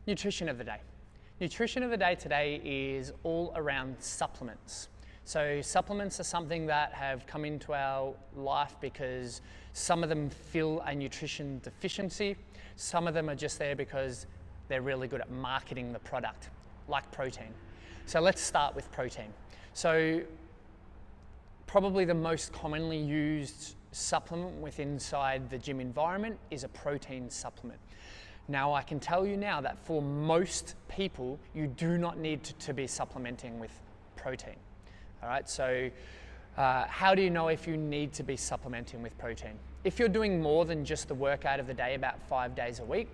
Nutrition of the day. Nutrition of the day today is all around supplements. So supplements are something that have come into our life because some of them fill a nutrition deficiency. Some of them are just there because they're really good at marketing the product, like protein. So let's start with protein. So probably the most commonly used supplement within inside the gym environment is a protein supplement. Now I can tell you now that for most people, you do not need to be supplementing with protein. All right, so how do you know if you need to be supplementing with protein? If you're doing more than just the workout of the day, about 5 days a week,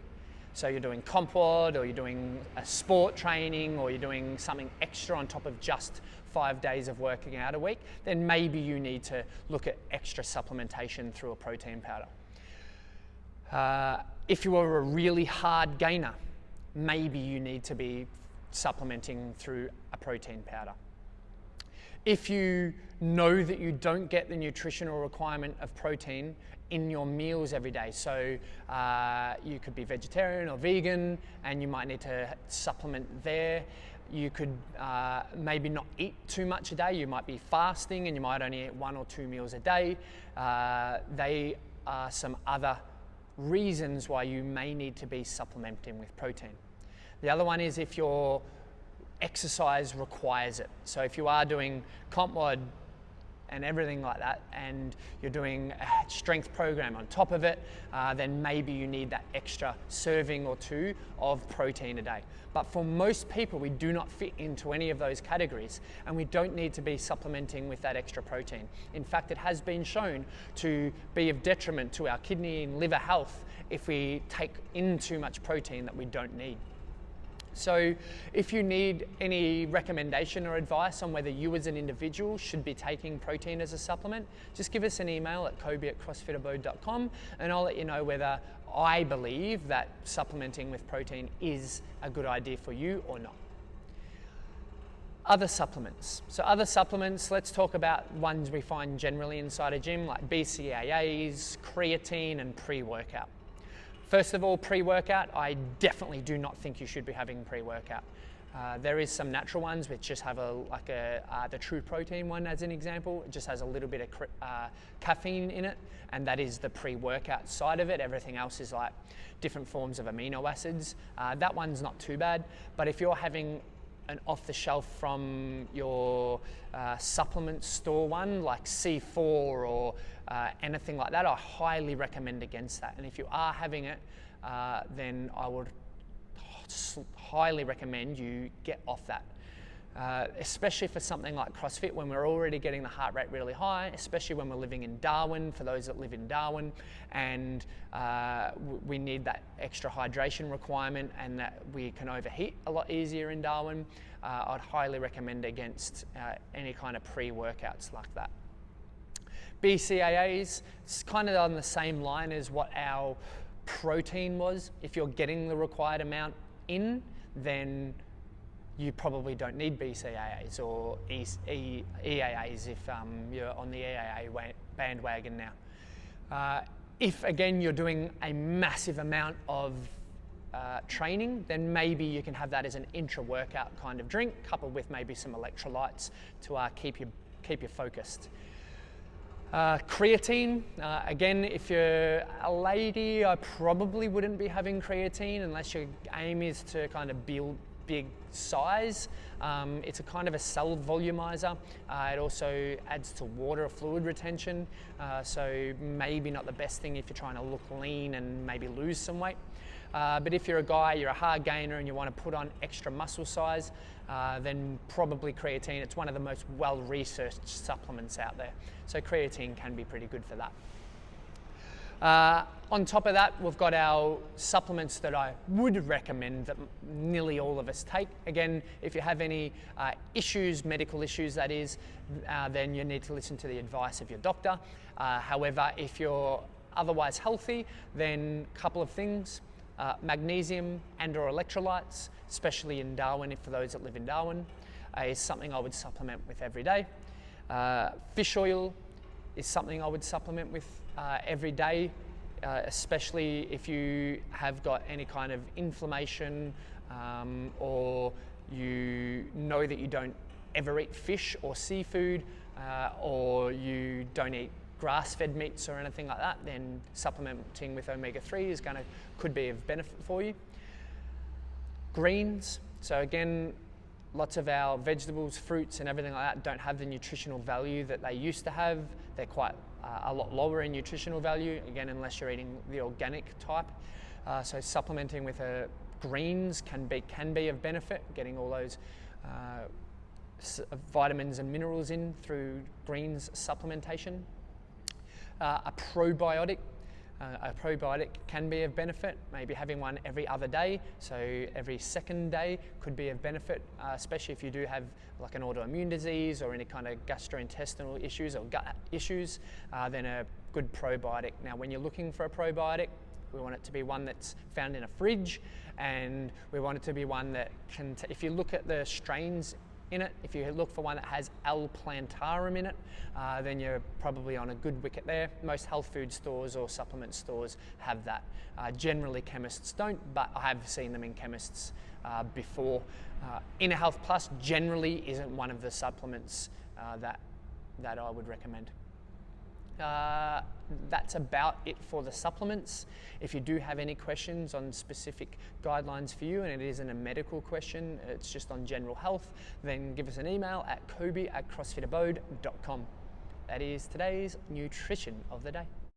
so you're doing CompWOD, or you're doing a sport training, or you're doing something extra on top of just 5 days of working out a week, then maybe you need to look at extra supplementation through a protein powder. If you are a really hard gainer, maybe you need to be supplementing through a protein powder. If you know that you don't get the nutritional requirement of protein in your meals every day, so you could be vegetarian or vegan and you might need to supplement there. You could maybe not eat too much a day. You might be fasting and you might only eat 1 or 2 meals a day. They are some other reasons why you may need to be supplementing with protein. The other one is if your exercise requires it. So if you are doing CompWOD and everything like that, and you're doing a strength program on top of it, then maybe you need that extra serving or 2 of protein a day. But for most people, we do not fit into any of those categories, and we don't need to be supplementing with that extra protein. In fact, it has been shown to be of detriment to our kidney and liver health if we take in too much protein that we don't need. So if you need any recommendation or advice on whether you as an individual should be taking protein as a supplement, just give us an email at kobe@crossfitabode.com and I'll let you know whether I believe that supplementing with protein is a good idea for you or not. Other supplements. So other supplements, let's talk about ones we find generally inside a gym, like BCAAs, creatine, and pre-workout. First of all, pre-workout, I definitely do not think you should be having pre-workout. There is some natural ones which just have the True Protein one as an example. It just has a little bit of caffeine in it, and that is the pre-workout side of it. Everything else is like different forms of amino acids. That one's not too bad, but if you're having an off-the-shelf from your supplement store one, like C4 or anything like that, I highly recommend against that. And if you are having it, then I would highly recommend you get off that. Especially for something like CrossFit, when we're already getting the heart rate really high, especially when we're living in Darwin, for those that live in Darwin, and we need that extra hydration requirement and that we can overheat a lot easier in Darwin. I'd highly recommend against any kind of pre-workouts like that. BCAAs, it's kind of on the same line as what our protein was. If you're getting the required amount in, then you probably don't need BCAAs or EAAs if you're on the EAA bandwagon now. If again you're doing a massive amount of training, then maybe you can have that as an intra-workout kind of drink, coupled with maybe some electrolytes to keep you focused. Creatine, again, if you're a lady, I probably wouldn't be having creatine unless your aim is to kind of build big size. It's a kind of a cell volumizer. It also adds to water or fluid retention, so maybe not the best thing if you're trying to look lean and maybe lose some weight. But if you're a guy, you're a hard gainer and you want to put on extra muscle size, then probably creatine. It's one of the most well-researched supplements out there. So creatine can be pretty good for that. On top of that, we've got our supplements that I would recommend that nearly all of us take. Again, if you have any issues, medical issues that is, then you need to listen to the advice of your doctor. However, if you're otherwise healthy, then a couple of things. Magnesium and or electrolytes, especially in Darwin, for those that live in Darwin, is something I would supplement with every day. Fish oil is something I would supplement with every day especially if you have got any kind of inflammation or you know that you don't ever eat fish or seafood or you don't eat grass-fed meats or anything like that, then supplementing with omega-3 could be of benefit for you. Greens, so again, lots of our vegetables, fruits and everything like that don't have the nutritional value that they used to have. They're quite a lot lower in nutritional value, again, unless you're eating the organic type. So supplementing with greens can be of benefit, getting all those vitamins and minerals in through greens supplementation. A probiotic can be of benefit, maybe having one every other day, so every second day could be of benefit, especially if you do have like an autoimmune disease or any kind of gastrointestinal issues or gut issues, then a good probiotic. Now when you're looking for a probiotic, we want it to be one that's found in a fridge, and we want it to be one that can, if you look at the strains in it, if you look for one that has L. plantarum in it, then you're probably on a good wicket there. Most health food stores or supplement stores have that. Generally chemists don't, but I have seen them in chemists before. Inner Health Plus generally isn't one of the supplements that I would recommend. That's about it for the supplements. If you do have any questions on specific guidelines for you, and it isn't a medical question, it's just on general health, then give us an email at kobe@crossfitabode.com. That is today's nutrition of the day.